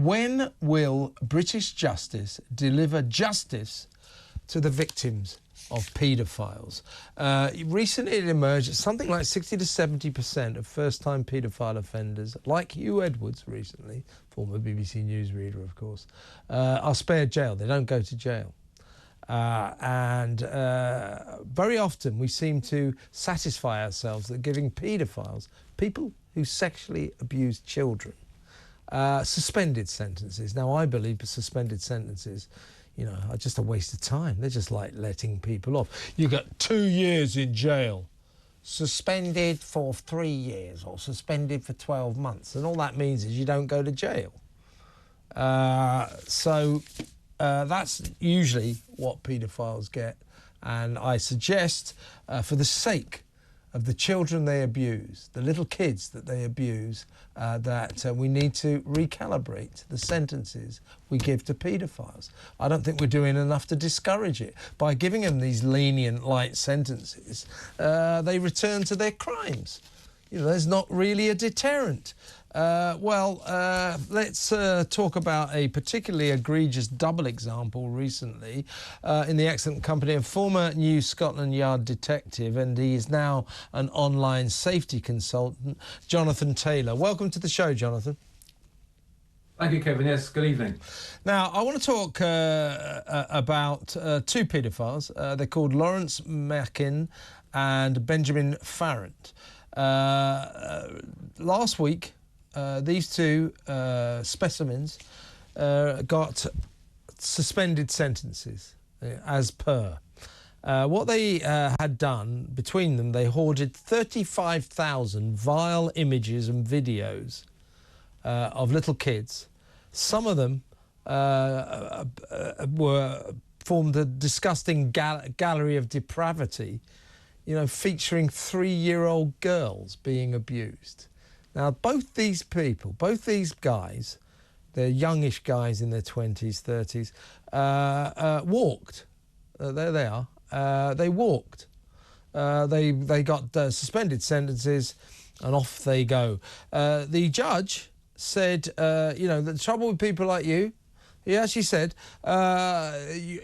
When will British justice deliver justice to the victims of paedophiles? Recently it emerged that something like 60 to 70% of first-time paedophile offenders, like Hugh Edwards recently, former BBC newsreader of course, are spared jail. They don't go to jail. Very often we seem to satisfy ourselves that giving paedophiles, people who sexually abuse children, suspended sentences. Now, I believe suspended sentences, you know, are just a waste of time. They're just like letting people off. You get 2 years in jail, suspended for 3 years, or suspended for 12 months, and all that means is you don't go to jail. That's usually what paedophiles get, and I suggest, for the sake of the children they abuse, the little kids that they abuse, that we need to recalibrate the sentences we give to paedophiles. I don't think we're doing enough to discourage it. By giving them these lenient, light sentences, they return to their crimes. You know, there's not really a deterrent. Let's talk about a particularly egregious double example recently in the excellent company of former New Scotland Yard detective, and he is now an online safety consultant, Jonathan Taylor. Welcome to the show, Jonathan. Thank you, Kevin. Yes, good evening. Now, I want to talk about two paedophiles. They're called Laurence Machin and Benjamin Farrant. Last week, these two specimens got suspended sentences, as per. What they had done between them, they hoarded 35,000 vile images and videos of little kids. Some of them formed a disgusting gallery of depravity, you know, featuring 3-year-old girls being abused. Now, both these people, both these guys, they're youngish guys in their 20s, 30s, walked. There they are. They walked. They got suspended sentences, and off they go. The judge said, you know, the trouble with people like you, he actually said,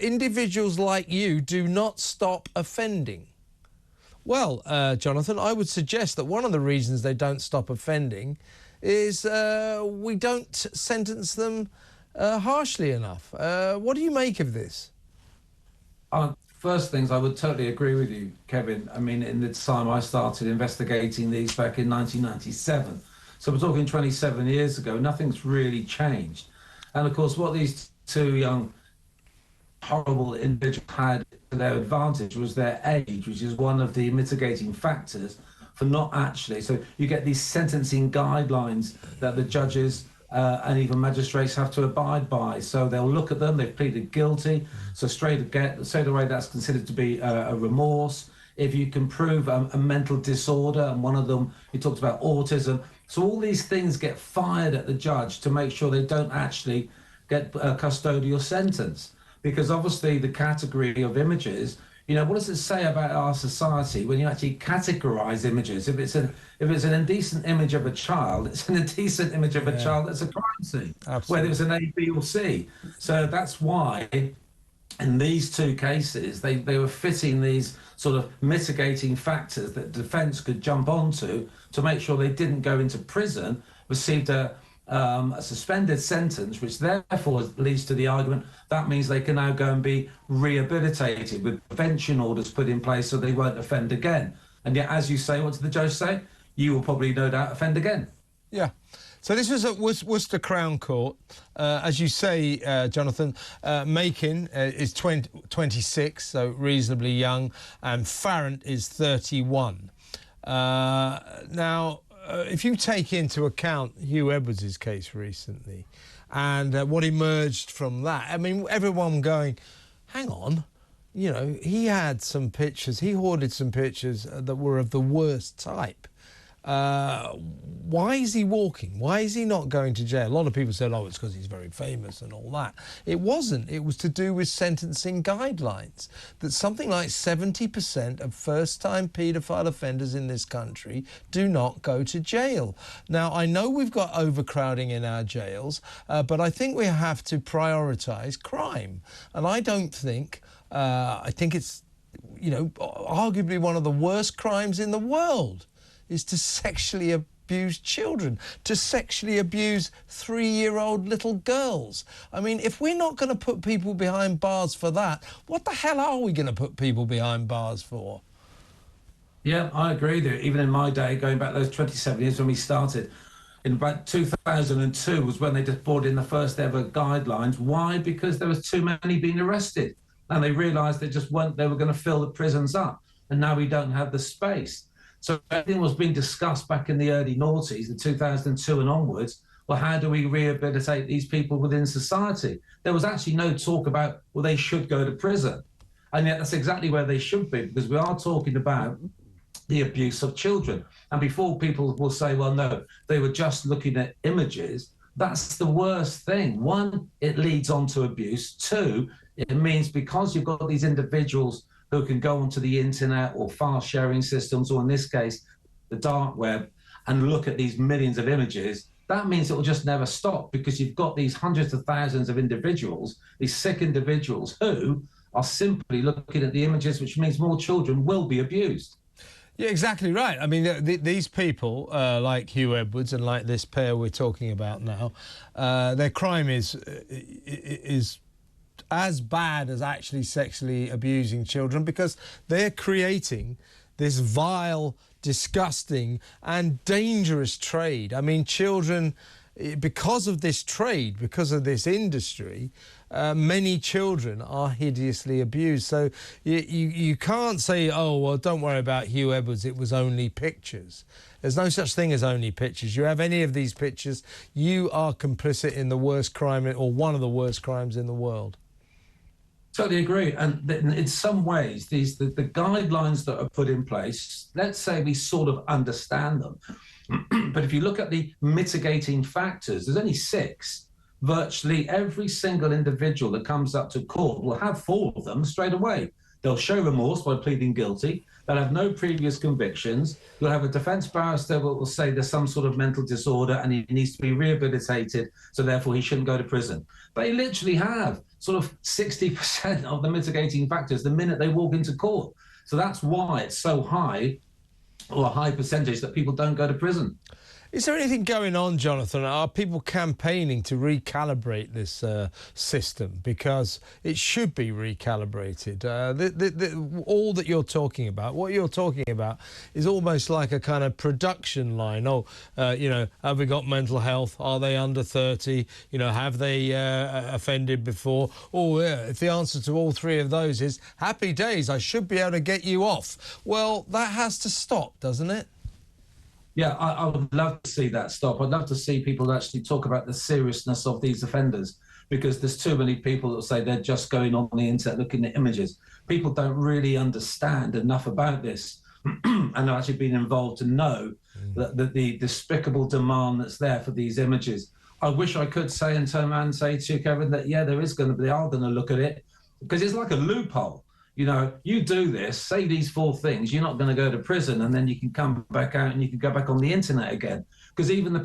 individuals like you do not stop offending. Well, Jonathan, I would suggest that one of the reasons they don't stop offending is we don't sentence them harshly enough. What do you make of this? First things, I would totally agree with you, Kevin. I mean, in the time I started investigating these back in 1997, so we're talking 27 years ago, nothing's really changed. And of course, what these two young horrible individuals had to their advantage was their age, which is one of the mitigating factors for not actually. So you get these sentencing guidelines that the judges and even magistrates have to abide by. So they'll look at them, they've pleaded guilty, so straight away that's considered to be a remorse. If you can prove a mental disorder, and one of them, he talked about autism. So all these things get fired at the judge to make sure they don't actually get a custodial sentence. Because obviously the category of images, you know, what does it say about our society when you actually categorize images? If it's an indecent image of a child, it's an indecent image of a child that's a crime scene. Absolutely. Whether it's an A, B or C. So that's why in these two cases, they were fitting these sort of mitigating factors that defence could jump onto to make sure they didn't go into prison, received a suspended sentence, which therefore leads to the argument that means they can now go and be rehabilitated with prevention orders put in place so they won't offend again. And yet, as you say, what did the judge say? You will probably no doubt offend again. Yeah. So this was at Worcester Crown Court. As you say, Jonathan, Machin is 26, so reasonably young, and Farrant is 31. Now, if you take into account Hugh Edwards' case recently and what emerged from that, I mean, everyone going, hang on, you know, he had some pictures, he hoarded some pictures that were of the worst type. Why is he walking? Why is he not going to jail? A lot of people said, oh, it's because he's very famous and all that. It wasn't. It was to do with sentencing guidelines, that something like 70% of first-time paedophile offenders in this country do not go to jail. Now, I know we've got overcrowding in our jails, but I think we have to prioritise crime. And I don't think, I think it's, you know, arguably one of the worst crimes in the world is to sexually abuse children, to sexually abuse 3-year-old little girls. I mean, if we're not going to put people behind bars for that, what the hell are we going to put people behind bars for? Yeah, I agree with you. Even in my day, going back those 27 years when we started, in about 2002 was when they just brought in the first ever guidelines. Why? Because there was too many being arrested. And they realised they just weren't, they were going to fill the prisons up. And now we don't have the space. So everything was being discussed back in the early noughties, the 2002 and onwards. Well, how do we rehabilitate these people within society? There was actually no talk about, well, they should go to prison. And yet that's exactly where they should be, because we are talking about the abuse of children. And before people will say, well, no, they were just looking at images, that's the worst thing. One, it leads on to abuse. Two, it means because you've got these individuals who can go onto the internet or file sharing systems, or in this case, the dark web, and look at these millions of images, that means it will just never stop, because you've got these hundreds of thousands of individuals, these sick individuals who are simply looking at the images, which means more children will be abused. Yeah, exactly right. I mean, these people, like Hugh Edwards and like this pair we're talking about now, their crime is as bad as actually sexually abusing children, because they're creating this vile, disgusting and dangerous trade. I mean, children, because of this trade, because of this industry, many children are hideously abused. So you can't say, oh, well, don't worry about Hugh Edwards, it was only pictures. There's no such thing as only pictures. You have any of these pictures, you are complicit in the worst crime, or one of the worst crimes in the world. Totally agree. And in some ways, the guidelines that are put in place, let's say we sort of understand them. But if you look at the mitigating factors, there's only 6. Virtually every single individual that comes up to court will have 4 of them straight away. They'll show remorse by pleading guilty. They'll have no previous convictions. You'll have a defence barrister who will say there's some sort of mental disorder and he needs to be rehabilitated, so therefore he shouldn't go to prison. They literally have sort of 60% of the mitigating factors the minute they walk into court. So that's why it's so high, or a high percentage, that people don't go to prison. Is there anything going on, Jonathan? Are people campaigning to recalibrate this system? Because it should be recalibrated. All that you're talking about, what you're talking about, is almost like a kind of production line. Oh, you know, have we got mental health? Are they under 30? You know, have they offended before? Oh, yeah, if the answer to all 3 of those is happy days, I should be able to get you off. Well, that has to stop, doesn't it? Yeah, I would love to see that stop. I'd love to see people actually talk about the seriousness of these offenders, because there's too many people that say they're just going on the internet looking at images. People don't really understand enough about this and have actually been involved to know that the despicable demand that's there for these images. I wish I could say and turn around and say to you, Kevin, that, yeah, they are going to look at it, because it's like a loophole. You know, you do this, say these 4 things, you're not going to go to prison, and then you can come back out and you can go back on the internet again. Because even the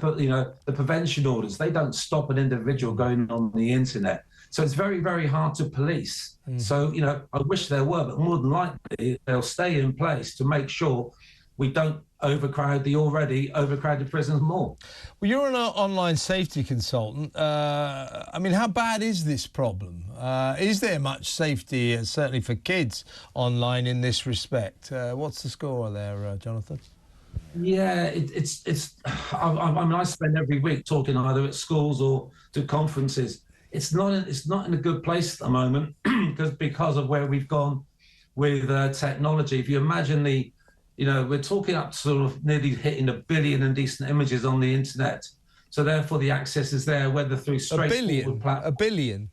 prevention orders, they don't stop an individual going on the internet. So it's very, very hard to police. So, you know, I wish there were, but more than likely they'll stay in place to make sure we don't overcrowd the already overcrowded prisons more. Well, you're an online safety consultant. I mean, how bad is this problem? Is there much safety, certainly for kids, online in this respect? What's the score there, Jonathan? Yeah, I mean, I spend every week talking either at schools or to conferences. It's not in a good place at the moment because of where we've gone with technology. If you imagine we're talking up to sort of nearly hitting 1 billion indecent images on the internet. So therefore the access is there, whether through straightforward platforms. 1 billion?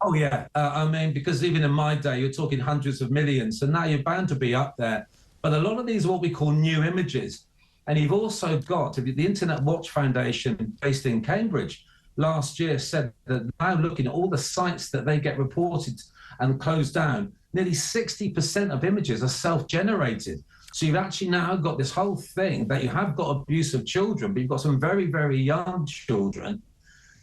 Oh, yeah. I mean, because even in my day, you're talking hundreds of millions. So now you're bound to be up there. But a lot of these are what we call new images. And you've also got the Internet Watch Foundation, based in Cambridge, last year said that now looking at all the sites that they get reported and closed down, nearly 60% of images are self-generated. So you've actually now got this whole thing that you have got abuse of children, but you've got some very, very young children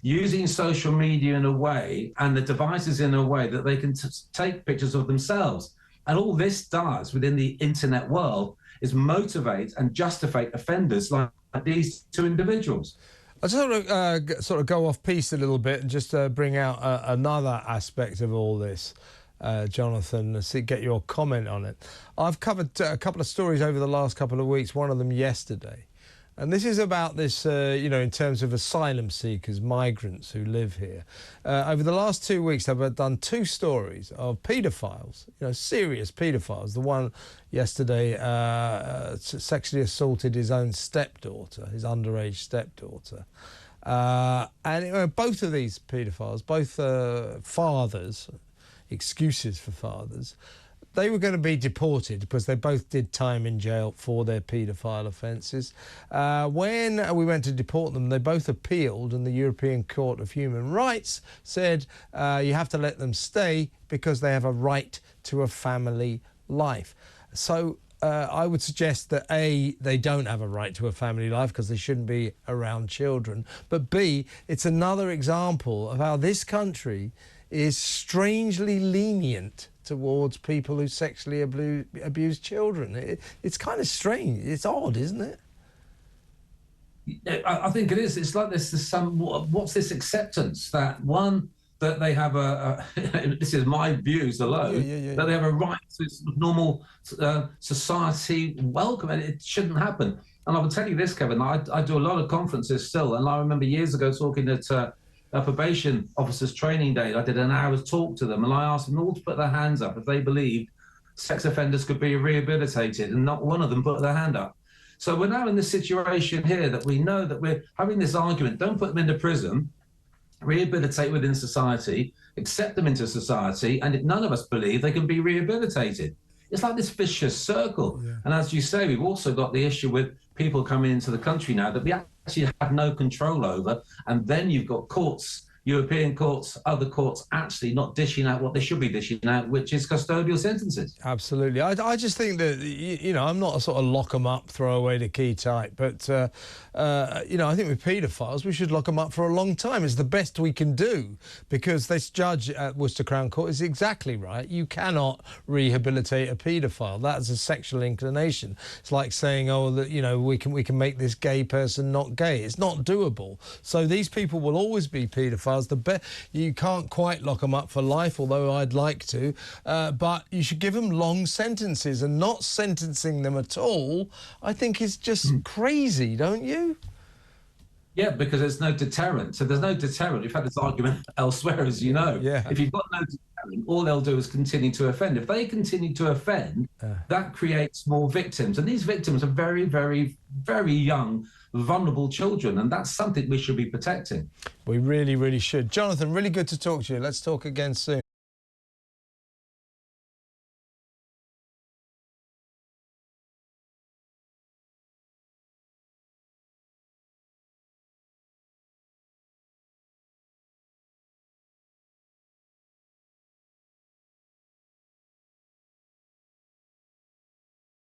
using social media in a way and the devices in a way that they can take pictures of themselves. And all this does within the internet world is motivate and justify offenders like these two individuals. I just want to sort of go off piece a little bit and just bring out another aspect of all this, Jonathan, and get your comment on it. I've covered a couple of stories over the last couple of weeks, one of them yesterday. And this is about this, you know, in terms of asylum seekers, migrants who live here. Over the last 2 weeks, I've done 2 stories of paedophiles, you know, serious paedophiles. The one yesterday sexually assaulted his own stepdaughter, his underage stepdaughter. And both of these paedophiles, both fathers, excuses for fathers, they were going to be deported because they both did time in jail for their paedophile offences. When we went to deport them, they both appealed, and the European Court of Human Rights said you have to let them stay because they have a right to a family life. So I would suggest that A, they don't have a right to a family life because they shouldn't be around children, but B, it's another example of how this country is strangely lenient towards people who sexually abuse children. It's kind of strange. It's odd, isn't it? I think it is. It's like this what's this acceptance that one, that they have this is my views alone, that they have a right to normal society welcome, and it shouldn't happen. And I will tell you this, Kevin, I do a lot of conferences still, and I remember years ago talking at a probation officers training day. I did an hour's talk to them, and I asked them all to put their hands up if they believed sex offenders could be rehabilitated, and not one of them put their hand up. So we're now in this situation here that we know that we're having this argument, don't put them into prison, rehabilitate within society, accept them into society, and if none of us believe they can be rehabilitated. It's like this vicious circle. Yeah. And as you say, we've also got the issue with people coming into the country now that we actually have no control over. And then you've got courts, European courts, other courts actually not dishing out what they should be dishing out, which is custodial sentences. Absolutely. I just think that, you know, I'm not a sort of lock them up, throw away the key type, but, you know, I think with paedophiles, we should lock them up for a long time. It's the best we can do, because this judge at Worcester Crown Court is exactly right. You cannot rehabilitate a paedophile. That's a sexual inclination. It's like saying, oh, that, you know, we can make this gay person not gay. It's not doable. So these people will always be paedophiles. You can't quite lock them up for life, although I'd like to, but you should give them long sentences, and not sentencing them at all, I think, is just crazy, don't you? Yeah, because there's no deterrent. So there's no deterrent. We've had this argument elsewhere, as you know. Yeah. If you've got no deterrent, all they'll do is continue to offend. If they continue to offend, that creates more victims. And these victims are very, very, very young, vulnerable children. And that's something we should be protecting. We really, really should. Jonathan, really good to talk to you. Let's talk again soon.